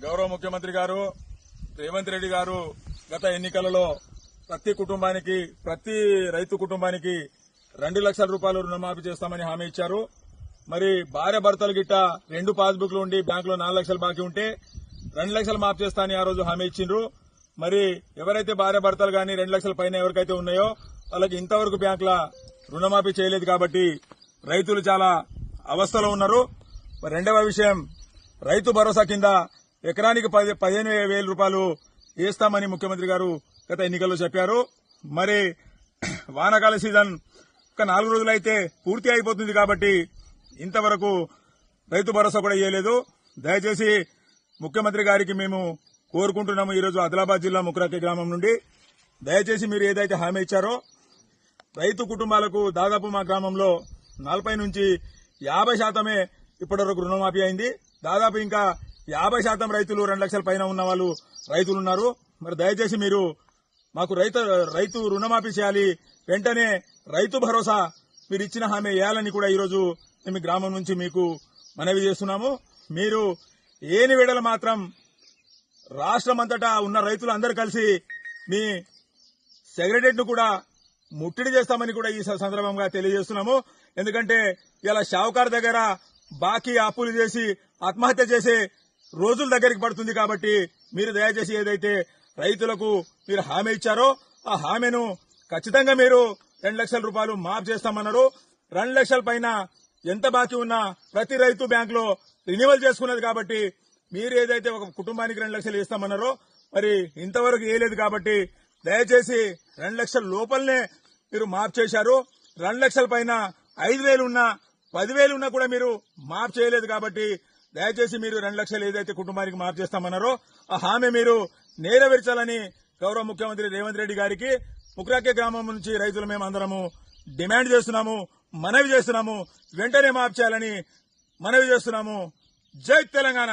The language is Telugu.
గౌరవ ముఖ్యమంత్రి గారు రేవంత్ రెడ్డి గారు గత ఎన్నికలలో ప్రతి రైతు కుటుంబానికి 2 లక్షల రూపాయలు రుణమాఫీ చేస్తామని హామీ ఇచ్చారు. మరి భార్య భర్తలు గిట్ట 2 పాస్బుక్లు ఉండి బ్యాంకులో 4 లక్షలు బాకీ ఉంటే 2 లక్షలు మాఫీ చేస్తానని ఆ రోజు హామీ ఇచ్చిండ్రు. మరి ఎవరైతే భార్య భర్తలు గాని 2 లక్షల పైన ఎవరికైతే ఉన్నాయో వాళ్ళకి ఇంతవరకు బ్యాంకుల రుణమాఫీ చేయలేదు కాబట్టి రైతులు చాలా అవస్థలో ఉన్నారు. రెండవ విషయం, రైతు భరోసా కింద ఎకరానికి 15,000 రూపాయలు వేస్తామని ముఖ్యమంత్రి గారు గత ఎన్నికల్లో చెప్పారు. మరి వానాకాల సీజన్ ఒక 4 రోజులైతే పూర్తి అయిపోతుంది కాబట్టి ఇంతవరకు రైతు భరోసా కూడా ఇవ్వలేదు. దయచేసి ముఖ్యమంత్రి గారికి మేము కోరుకుంటున్నాము. ఈరోజు ఆదిలాబాద్ జిల్లా ముక్రాకి గ్రామం నుండి దయచేసి మీరు ఏదైతే హామీ ఇచ్చారో రైతు కుటుంబాలకు దాదాపు మా గ్రామంలో 40 నుంచి 50% ఇప్పటివరకు రుణమాఫీ అయింది. దాదాపు ఇంకా 50% రైతులు 2 లక్షల పైన ఉన్న వాళ్ళు రైతులు ఉన్నారు. మరి దయచేసి మీరు మాకు రైతు రుణమాఫీ చేయాలి. వెంటనే రైతు భరోసా మీరు ఇచ్చిన హామీ వేయాలని కూడా ఈరోజు మేము గ్రామం నుంచి మీకు మనవి చేస్తున్నాము. మీరు ఏని వేళల మాత్రం రాష్ట్రమంతటా ఉన్న రైతులు అందరూ కలిసి మీ సెక్రటరియట్ ను కూడా ముట్టడి చేస్తామని కూడా ఈ సందర్భంగా తెలియజేస్తున్నాము. ఎందుకంటే ఇలా షావుకారు దగ్గర బాకీ అప్పులు చేసి ఆత్మహత్య చేసే రోజుల దగ్గరికి పడుతుంది. కాబట్టి మీరు దయచేసి ఏదైతే రైతులకు మీరు హామీ ఇచ్చారో ఆ హామీను ఖచ్చితంగా మీరు 2 లక్షల రూపాయలు మాఫ్ చేస్తామన్నారు. 2 లక్షల పైన ఎంత బాకీ ఉన్నా ప్రతి రైతు బ్యాంకులో రిన్యూవల్ చేసుకున్నది కాబట్టి మీరు ఏదైతే ఒక కుటుంబానికి 2 లక్షలు ఇస్తామన్నారో మరి ఇంతవరకు వేయలేదు. కాబట్టి దయచేసి 2 లక్షల లోపలనే మీరు మాఫ్ చేశారు. 2 లక్షల పైన 5,000 ఉన్నా 10,000 ఉన్నా కూడా మీరు మాఫ్ చేయలేదు. కాబట్టి దయచేసి మీరు 2 లక్షలు ఏదైతే కుటుంబానికి మాఫ్ చేస్తామన్నారో ఆ హామీ మీరు నెరవేర్చాలని గౌరవ ముఖ్యమంత్రి రేవంత్ రెడ్డి గారికి ముక్రాకే గ్రామం నుంచి రైతులు మేము అందరము డిమాండ్ చేస్తున్నాము, మనవి చేస్తున్నాము. వెంటనే మాఫ్ చేయాలని మనవి చేస్తున్నాము. జై తెలంగాణ.